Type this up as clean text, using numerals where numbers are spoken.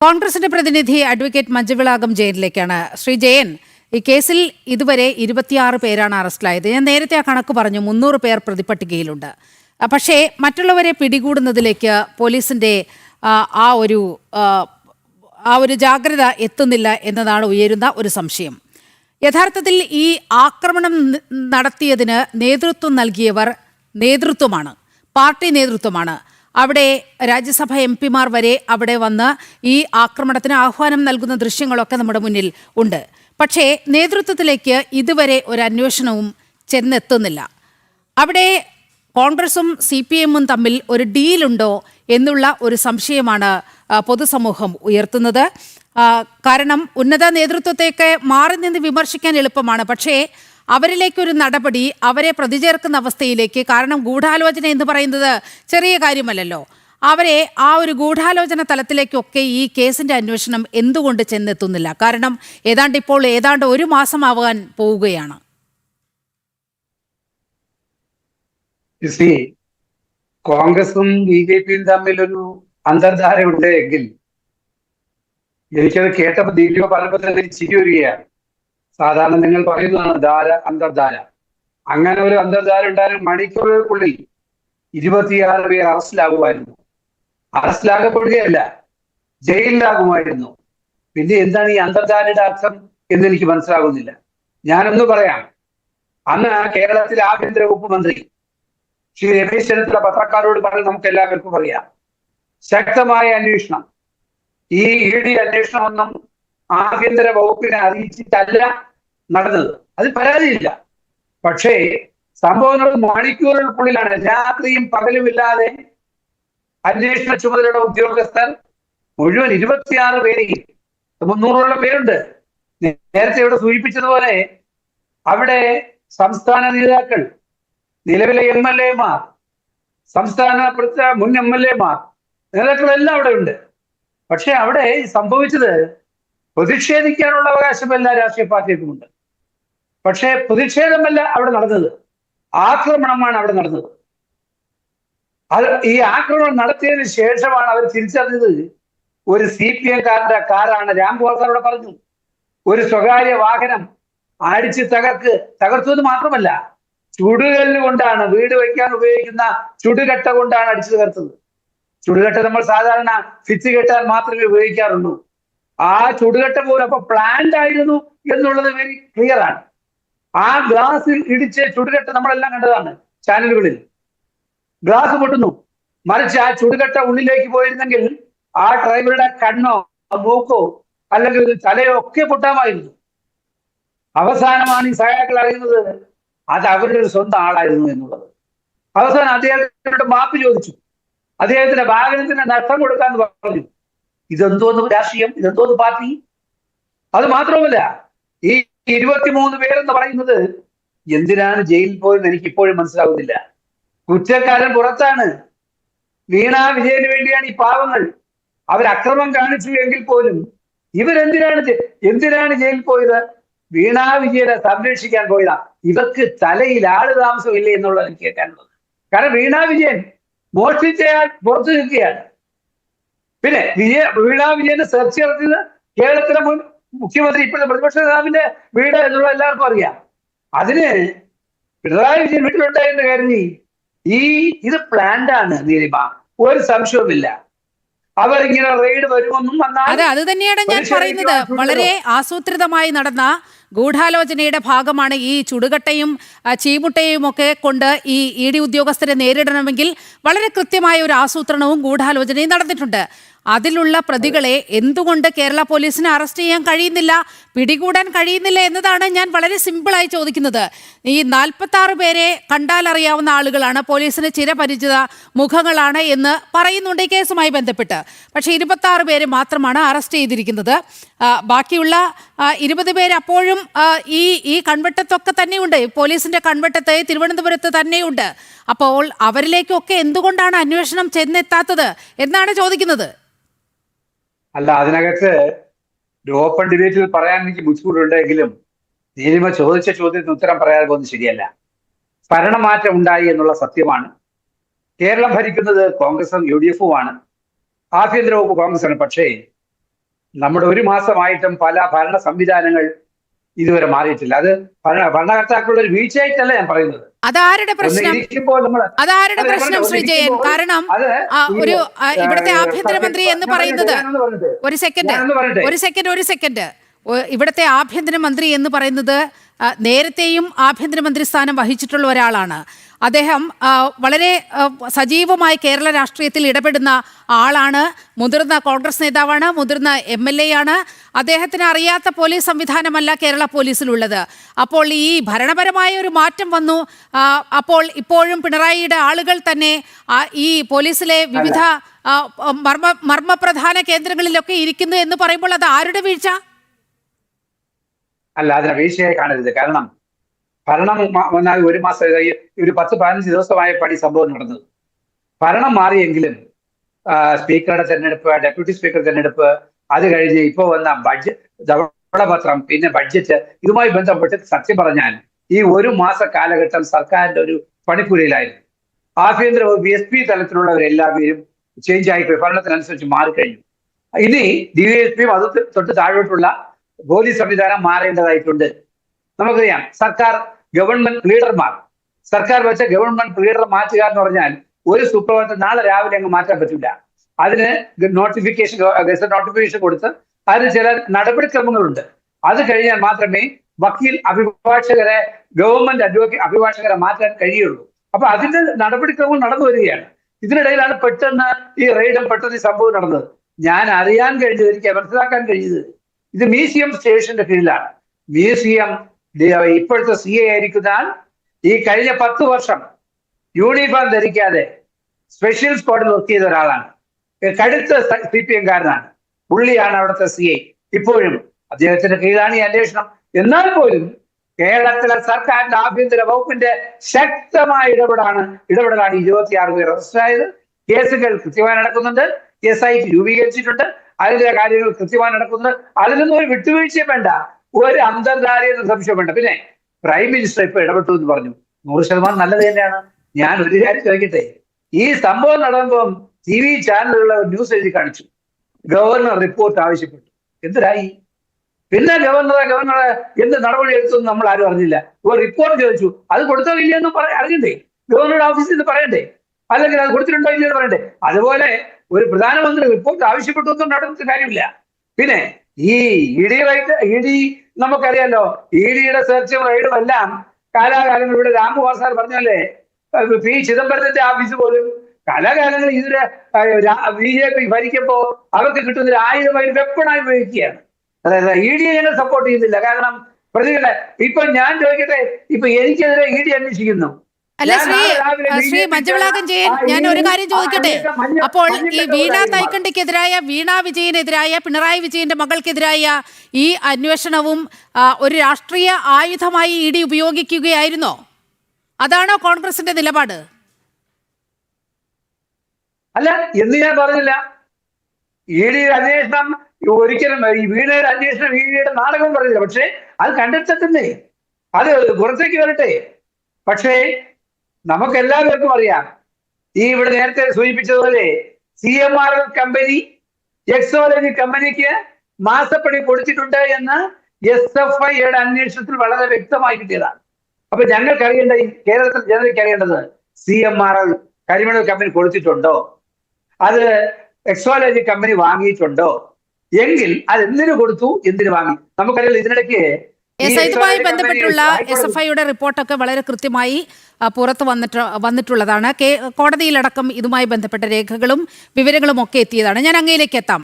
കോൺഗ്രസിന്റെ പ്രതിനിധി അഡ്വക്കേറ്റ് മഞ്ജുവിളാകം ജയിലിലേക്കാണ്. ശ്രീ ജയൻ, ഈ കേസിൽ ഇതുവരെ 26 പേരാണ് അറസ്റ്റിലായത്. ഞാൻ നേരത്തെ ആ കണക്ക് പറഞ്ഞു, 300 പേർ പ്രതിപട്ടികയിലുണ്ട്. പക്ഷേ മറ്റുള്ളവരെ പിടികൂടുന്നതിലേക്ക് പോലീസിന്റെ ആ ഒരു ജാഗ്രത എത്തുന്നില്ല എന്നതാണ് ഉയരുന്ന ഒരു സംശയം. യഥാർത്ഥത്തിൽ ഈ ആക്രമണം നടത്തിയതിന് നേതൃത്വം നൽകിയവർ നേതൃത്വമാണ്, പാർട്ടി നേതൃത്വമാണ്. അവിടെ രാജ്യസഭ എംപിമാർ വരെ അവിടെ വന്ന് ഈ ആക്രമണത്തിന് ആഹ്വാനം നൽകുന്ന ദൃശ്യങ്ങളൊക്കെ നമ്മുടെ മുന്നിൽ ഉണ്ട്. പക്ഷേ നേതൃത്വത്തിലേക്ക് ഇതുവരെ ഒരു അന്വേഷണവും ചെന്നെത്തുന്നില്ല. അവിടെ കോൺഗ്രസും CPM-ഉം തമ്മിൽ ഒരു ഡീലുണ്ടോ എന്നുള്ള ഒരു സംശയമാണ് പൊതുസമൂഹം ഉയർത്തുന്നത്. കാരണം ഉന്നത നേതൃത്വത്തെയൊക്കെ മാറി നിന്ന് വിമർശിക്കാൻ എളുപ്പമാണ്, പക്ഷേ അവരിലേക്കൊരു നടപടി, അവരെ പ്രതിചേർക്കുന്ന അവസ്ഥയിലേക്ക്, കാരണം ഗൂഢാലോചന എന്ന് പറയുന്നത് ചെറിയ കാര്യമല്ലല്ലോ, അവരെ ആ ഒരു ഗൂഢാലോചന തലത്തിലേക്കൊക്കെ ഈ കേസിന്റെ അന്വേഷണം എന്തുകൊണ്ട് ചെന്നെത്തുന്നില്ല? കാരണം ഏതാണ്ട് ഒരു മാസമാവാൻ പോവുകയാണ്. കോൺഗ്രസും BJP-യും തമ്മിലൊരു അന്തർധാര ഉണ്ട് എങ്കിൽ എനിക്കത് കേട്ടപ്പോൾ ദിലീപ് പറഞ്ഞപ്പോൾ തന്നെ ചിരി വരികയാണ്. സാധാരണ നിങ്ങൾ പറയുന്നതാണ് ധാര, അന്തർധാര. അങ്ങനെ ഒരു അന്തർധാര ഉണ്ടായാലും മണിക്കൂറുകൾക്കുള്ളിൽ 26 പേർ അറസ്റ്റിലാകുമായിരുന്നു. അറസ്റ്റിലാകപ്പെടുകയല്ല, ജയിലിലാകുമായിരുന്നു. പിന്നെ എന്താണ് ഈ അന്തർധാരയുടെ അർത്ഥം എന്ന് എനിക്ക് മനസ്സിലാകുന്നില്ല. ഞാനൊന്ന് പറയാം. അന്ന് കേരളത്തിലെ ആഭ്യന്തര വകുപ്പ് മന്ത്രി ശ്രീ രമേശ് ചെന്നിത്തല പത്രക്കാരോട് പറഞ്ഞ് നമുക്ക് എല്ലാവർക്കും അറിയാം, ശക്തമായ അന്വേഷണം, ഈ ED അന്വേഷണമൊന്നും ആഭ്യന്തര വകുപ്പിനെ അറിയിച്ചിട്ടല്ല നടന്നത്. അതിൽ പരാതിയില്ല. പക്ഷേ സംഭവങ്ങൾ മണിക്കൂറുകൾക്കുള്ളിലാണ്, രാത്രിയും പകലുമില്ലാതെ അന്വേഷണ ചുമതലയുടെ ഉദ്യോഗസ്ഥർ മുഴുവൻ 26 പേരെയും, 300ഓളം പേരുണ്ട്. നേരത്തെ ഇവിടെ സൂചിപ്പിച്ചതുപോലെ അവിടെ സംസ്ഥാന നേതാക്കൾ, നിലവിലെ MLA-മാർ, സംസ്ഥാന മുൻ MLA-മാർ, നേതാക്കളെല്ലാം അവിടെ ഉണ്ട്. പക്ഷെ അവിടെ സംഭവിച്ചത് പ്രതിഷേധിക്കാനുള്ള അവകാശം എല്ലാ രാഷ്ട്രീയ പാർട്ടികൾക്കുമുണ്ട്. പക്ഷേ പ്രതിഷേധമല്ല അവിടെ നടന്നത്, ആക്രമണമാണ് അവിടെ നടന്നത്. ഈ ആക്രമണം നടത്തിയതിനു ശേഷമാണ് അവർ തിരിച്ചറിഞ്ഞത് ഒരു CPM-കാരന്റെ കാറാണ്. രാംഗോപാൽ അവിടെ പറഞ്ഞു, ഒരു സ്വകാര്യ വാഹനം അടിച്ച് തകർത്തു എന്ന് മാത്രമല്ല, ചുടുകല്ല് കൊണ്ടാണ്, വീട് വയ്ക്കാൻ ഉപയോഗിക്കുന്ന ചുടുകട്ട കൊണ്ടാണ് അടിച്ചു തകർത്തത്. ചുടുകട്ട നമ്മൾ സാധാരണ ഭിത്തി കെട്ടാൻ മാത്രമേ ഉപയോഗിക്കാറുള്ളൂ. ആ ചുടുകട്ട പോലും അപ്പൊ പ്ലാന്റ് ആയിരുന്നു എന്നുള്ളത് വെരി ക്ലിയർ ആണ്. ആ ഗ്ലാസിൽ ഇടിച്ച് ചുടുകട്ട നമ്മളെല്ലാം കണ്ടതാണ് ചാനലുകളിൽ. ഗ്ലാസ് പൊട്ടുന്നു. മറിച്ച് ആ ചുടുകട്ട ഉള്ളിലേക്ക് പോയിരുന്നെങ്കിൽ ആ ഡ്രൈവറുടെ കണ്ണോ മൂക്കോ അല്ലെങ്കിൽ തലയോ ഒക്കെ പൊട്ടാമായിരുന്നു. അവസാനമാണ് ഈ സഹാക്കൾ അറിയുന്നത് അത് അവരുടെ ഒരു സ്വന്തം ആളായിരുന്നു എന്നുള്ളത്. അവസാനം അദ്ദേഹത്തിനോട് മാപ്പ് ചോദിച്ചു, അദ്ദേഹത്തിന്റെ വാഹനത്തിന് നഷ്ടം കൊടുക്കാന്ന് പറഞ്ഞു. ഇതെന്തോന്ന് രാഷ്ട്രീയം, ഇതെന്തോന്ന് പാർട്ടി? അത് മാത്രമല്ല, ഈ 23 പേരെന്ന് പറയുന്നത് എന്തിനാണ് ജയിലിൽ പോയെന്ന് എനിക്ക് ഇപ്പോഴും മനസ്സിലാവുന്നില്ല. കുറ്റക്കാരൻ പുറത്താണ്. വീണാ വിജയന് വേണ്ടിയാണ് ഈ പാവങ്ങൾ. അവർ അക്രമം കാണിച്ചു എങ്കിൽ പോലും എന്തിനാണ് ജയിലിൽ പോയത്? വീണാ വിജയനെ സംരക്ഷിക്കാൻ പോയതാ. ഇവർക്ക് തലയിൽ ആള് താമസമില്ലേ എന്നുള്ളത് എനിക്ക് കേൾക്കാനുള്ളത്. കാരണം വീണാ വിജയൻ മോഷ്ടിച്ചയാൾ പുറത്തു നിൽക്കുകയാണ്. പിന്നെ വീണാ വിജയനെ സെർച്ച് നടത്തിയത് കേരളത്തിലെ മുൻ മുഖ്യമന്ത്രി, ഇപ്പോഴത്തെ പ്രതിപക്ഷ നേതാവിന്റെ വീട് എന്നുള്ള എല്ലാവർക്കും അറിയാം. അതിന് പിണറായി വിജയൻ വീട്ടിലുണ്ടായെന്ന് കരുതി ഇത് പ്ലാൻഡ് ആണ് നീലിമ, ഒരു സംശയവുമില്ല. അവരിങ്ങനെ റെയ്ഡ് വരുമെന്നും അത് തന്നെയാണ് ഞാൻ പറയുന്നത്. വളരെ ആസൂത്രിതമായി നടന്ന ഗൂഢാലോചനയുടെ ഭാഗമാണ് ഈ ചുടുകട്ടയും ചീമുട്ടയും ഒക്കെ കൊണ്ട് ഈ ED ഉദ്യോഗസ്ഥരെ നേരിടണമെങ്കിൽ വളരെ കൃത്യമായ ഒരു ആസൂത്രണവും ഗൂഢാലോചനയും നടന്നിട്ടുണ്ട്. അതിലുള്ള പ്രതികളെ എന്തുകൊണ്ട് കേരള പോലീസിന് അറസ്റ്റ് ചെയ്യാൻ കഴിയുന്നില്ല, പിടികൂടാൻ കഴിയുന്നില്ല എന്നതാണ് ഞാൻ വളരെ സിമ്പിളായി ചോദിക്കുന്നത്. ഈ 46 പേരെ കണ്ടാൽ അറിയാവുന്ന ആളുകളാണ്, പോലീസിന് ചിരപരിചിത മുഖങ്ങളാണ് എന്ന് പറയുന്നുണ്ട് ഈ കേസുമായി ബന്ധപ്പെട്ട്. പക്ഷേ 26 പേരെ മാത്രമാണ് അറസ്റ്റ് ചെയ്തിരിക്കുന്നത്. ബാക്കിയുള്ള 20 പേര് അപ്പോഴും ഈ കൺവെട്ടത്തൊക്കെ തന്നെയുണ്ട്, പോലീസിന്റെ കൺവെട്ടത്ത് തിരുവനന്തപുരത്ത് തന്നെയുണ്ട്. അപ്പോൾ അവരിലേക്കൊക്കെ എന്തുകൊണ്ടാണ് അന്വേഷണം ചെന്നെത്താത്തത് എന്നാണ് ചോദിക്കുന്നത്. അല്ല, അതിനകത്ത് ഒരു ഓപ്പൺ ഡിബേറ്റിൽ പറയാൻ എനിക്ക് ബുദ്ധിമുട്ടുണ്ടെങ്കിലും നീലിമ ചോദിച്ച ചോദ്യത്തിന് ഉത്തരം പറയാതെ പോകുന്നത് ശരിയല്ല. ഭരണമാറ്റം ഉണ്ടായി എന്നുള്ള സത്യമാണ്. കേരളം ഭരിക്കുന്നത് കോൺഗ്രസും UDF-ഉമാണ്. ആഭ്യന്തര വകുപ്പ് കോൺഗ്രസ് ആണ്. പക്ഷേ നമ്മുടെ ഒരു മാസമായിട്ടും പല ഭരണ സംവിധാനങ്ങൾ ഇതുവരെ മാറിയിട്ടില്ല. അത് ഭരണകർത്താക്കളുടെ ഒരു വീഴ്ചയായിട്ടല്ല ഞാൻ പറയുന്നത്. അതാരുടെ പ്രശ്നം? അതാരുടെ പ്രശ്നം ശ്രീ ജയൻ? കാരണം ഇവിടുത്തെ ആഭ്യന്തരമന്ത്രി എന്ന് പറയുന്നത് ഒരു സെക്കൻഡ് ഇവിടുത്തെ ആഭ്യന്തരമന്ത്രി എന്ന് പറയുന്നത് നേരത്തെയും ആഭ്യന്തരമന്ത്രി സ്ഥാനം വഹിച്ചിട്ടുള്ള ഒരാളാണ്. അദ്ദേഹം വളരെ സജീവമായി കേരള രാഷ്ട്രീയത്തിൽ ഇടപെടുന്ന ആളാണ്. മുതിർന്ന കോൺഗ്രസ് നേതാവാണ്, മുതിർന്ന MLA ആണ്. അദ്ദേഹത്തിന് അറിയാത്ത പോലീസ് സംവിധാനമല്ല കേരള പോലീസിലുള്ളത്. അപ്പോൾ ഈ ഭരണപരമായ ഒരു മാറ്റം വന്നു. അപ്പോൾ ഇപ്പോഴും പിണറായിയുടെ ആളുകൾ തന്നെ ഈ പോലീസിലെ വിവിധ മർമ്മപ്രധാന കേന്ദ്രങ്ങളിലൊക്കെ ഇരിക്കുന്നു എന്ന് പറയുമ്പോൾ അത് ആരുടെ വീഴ്ച? അല്ല, അതിനെ വീഴ്ചയായി കാണരുത്. കാരണം ഭരണം വന്നാൽ ഒരു മാസം ഒരു 10-15 ദിവസമായപ്പോൾ ഈ സംഭവം നടന്നത്. ഭരണം മാറിയെങ്കിലും സ്പീക്കറുടെ തെരഞ്ഞെടുപ്പ്, ഡെപ്യൂട്ടി സ്പീക്കർ തെരഞ്ഞെടുപ്പ്, അത് കഴിഞ്ഞ് ഇപ്പോൾ വന്ന ധവളപത്രം, പിന്നെ ബഡ്ജറ്റ്, ഇതുമായി ബന്ധപ്പെട്ട് സത്യം പറഞ്ഞാൽ ഈ ഒരു മാസ കാലഘട്ടം സർക്കാരിന്റെ ഒരു പണിപ്പുരയിലായിരുന്നു. ആഭ്യന്തര വകുപ്പ് SP തലത്തിലുള്ളവരെല്ലാവരും ചേഞ്ച് ആയിപ്പോയി, ഭരണത്തിനനുസരിച്ച് മാറിക്കഴിഞ്ഞു. ഇനി DYSPയും അത് തൊട്ട് താഴോട്ടുള്ള പോലീസ് സംവിധാനം മാറേണ്ടതായിട്ടുണ്ട്. നമുക്കറിയാം, സർക്കാർ വെച്ച ഗവൺമെന്റ് ലീഡർ മാറ്റുക എന്ന് പറഞ്ഞാൽ ഒരു സുപ്രഭാതത്തിൽ നാളെ രാവിലെ അങ്ങ് മാറ്റാൻ പറ്റില്ല. അതിന് ഗസറ്റ് നോട്ടിഫിക്കേഷൻ കൊടുത്ത് അതിന് ചില നടപടിക്രമങ്ങളുണ്ട്. അത് കഴിഞ്ഞാൽ മാത്രമേ അഭിഭാഷകരെ അഭിഭാഷകരെ മാറ്റാൻ കഴിയുള്ളൂ. അപ്പൊ അതിന്റെ നടപടിക്രമങ്ങൾ നടന്നു വരികയാണ്. ഇതിനിടയിലാണ് പെട്ടെന്ന് ഈ റെയ്ഡും പെട്ടെന്ന് ഈ സംഭവം നടന്നത്. ഞാൻ അറിയാൻ കഴിഞ്ഞത്, എനിക്ക് മനസ്സിലാക്കാൻ കഴിഞ്ഞത്, ഇത് മ്യൂസിയം സ്റ്റേഷന്റെ കീഴിലാണ്. മ്യൂസിയം ഇപ്പോഴത്തെ CA ആയിരിക്കുന്ന ഈ കഴിഞ്ഞ 10 വർഷം യൂണിഫോം ധരിക്കാതെ സ്പെഷ്യൽ സ്ക്വാഡിൽ വർക്ക് ചെയ്ത ഒരാളാണ്. കടുത്ത CPM കാരനാണ്. പുള്ളിയാണ് അവിടുത്തെ CA. ഇപ്പോഴും അദ്ദേഹത്തിന്റെ കീഴിലാണ് ഈ അന്വേഷണം. എന്നാൽ പോലും കേരളത്തിലെ സർക്കാരിന്റെ ആഭ്യന്തര വകുപ്പിന്റെ ശക്തമായ ഇടപെടലാണ് 26 പേർ അറസ്റ്റായത്. കേസുകൾ കൃത്യമായി നടക്കുന്നുണ്ട്. SIT രൂപീകരിച്ചിട്ടുണ്ട്. അതിന്റെ കാര്യങ്ങൾ കൃത്യമായി നടക്കുന്നത്. അതിനൊന്നും ഒരു വിട്ടുവീഴ്ചയും വേണ്ട, ഒരു അന്തർധാരയെന്ന് സംശയം വേണ്ട. പിന്നെ പ്രൈം മിനിസ്റ്റർ ഇപ്പൊ ഇടപെട്ടു എന്ന് പറഞ്ഞു, 100% നല്ലത് തന്നെയാണ്. ഞാൻ ഒരു കാര്യം ചോദിക്കട്ടെ, ഈ സംഭവം നടക്കുമ്പോൾ TV ചാനലുകൾ ന്യൂസ് എഴുതി കാണിച്ചു, ഗവർണർ റിപ്പോർട്ട് ആവശ്യപ്പെട്ടു. എന്തിനായി? പിന്നെ ഗവർണറെ എന്ത് നടപടി എടുത്തു നമ്മൾ ആരും അറിഞ്ഞില്ല. ഒരു റിപ്പോർട്ട് ചോദിച്ചു, അത് കൊടുത്തോ ഇല്ലയെന്ന് അറിയണ്ടേ? ഗവർണറുടെ ഓഫീസിൽ നിന്ന് പറയണ്ടേ? അല്ലെങ്കിൽ അത് കൊടുത്തിട്ടുണ്ടോ ഇല്ലയെന്ന് പറയണ്ടേ? അതുപോലെ ഒരു പ്രധാനമന്ത്രി റിപ്പോർട്ട് ആവശ്യപ്പെട്ടു ഒന്നും നടന്നിട്ട് കാര്യമില്ല. പിന്നെ ഈ ED നമുക്കറിയാലോ, EDയുടെ സെർച്ചും റെയ്ഡും എല്ലാം കാലാകാലങ്ങൾ ഇവിടെ രാംകുമാർ സാർ പറഞ്ഞല്ലേ, P. ചിദംബരത്തിന്റെ ഓഫീസ് പോലും കാലാകാലങ്ങൾ ഇതിന് BJP ഭരിക്കുമ്പോ അവർക്ക് കിട്ടുന്ന 1000 വെപ്പണായി ഉപയോഗിക്കുകയാണ്. അതായത് ED ഞങ്ങൾ സപ്പോർട്ട് ചെയ്യുന്നില്ല. കാരണം പ്രതികളെ ഇപ്പൊ ഞാൻ ചോദിക്കട്ടെ, ഇപ്പൊ എനിക്കെതിരെ ED അന്വേഷിക്കുന്നു. അല്ല ശ്രീ മഞ്ജുളാകൻ ജയൻ, ഞാൻ ഒരു കാര്യം ചോദിക്കട്ടെ. അപ്പോൾ ഈ വീണ തൈക്കണ്ടിക്കെതിരായ, വീണ വിജയനെതിരായ, പിണറായി വിജയന്റെ മകൾക്കെതിരായ ഈ അന്വേഷണവും ഒരു രാഷ്ട്രീയ ആയുധമായി ED ഉപയോഗിക്കുകയായിരുന്നോ? അതാണോ കോൺഗ്രസിന്റെ നിലപാട്? അല്ല എന്ന് ഞാൻ പറഞ്ഞില്ല. ED അന്വേഷണം ഒരിക്കലും, ഈ വീണയുടെ അന്വേഷണം EDയുടെ നാടകം പറഞ്ഞില്ല. പക്ഷേ അത് കണ്ടെത്തണ്ടേ, അത് പുറത്തേക്ക് വരട്ടെ. പക്ഷേ നമുക്കെല്ലാവർക്കും അറിയാം, ഈ ഇവിടെ നേരത്തെ സൂചിപ്പിച്ചതുപോലെ CMRL കമ്പനി എക്സോളജി കമ്പനിക്ക് മാസപ്പടി കൊടുത്തിട്ടുണ്ട് എന്ന് SFIയുടെ അന്വേഷണത്തിൽ വളരെ വ്യക്തമായി കിട്ടിയതാണ്. അപ്പൊ ഞങ്ങൾക്ക് അറിയേണ്ട, ഈ കേരളത്തിൽ ജനതയ്ക്ക് അറിയേണ്ടത്, CMRL കരിമണൽ കമ്പനി കൊടുത്തിട്ടുണ്ടോ, അത് എക്സോളജി കമ്പനി വാങ്ങിയിട്ടുണ്ടോ, എങ്കിൽ അത് എന്തിനു കൊടുത്തു, എന്തിനു വാങ്ങി? നമുക്കറിയാം ഇതിനിടയ്ക്ക് ഇതുമായി ബന്ധപ്പെട്ടുള്ള SFIയുടെ റിപ്പോർട്ടൊക്കെ വളരെ കൃത്യമായി പുറത്ത് വന്നിട്ടുള്ളതാണ്. കോടതിയിലടക്കം ഇതുമായി ബന്ധപ്പെട്ട രേഖകളും വിവരങ്ങളും ഒക്കെ എത്തിയതാണ്. ഞാൻ അങ്ങയിലേക്ക് എത്താം.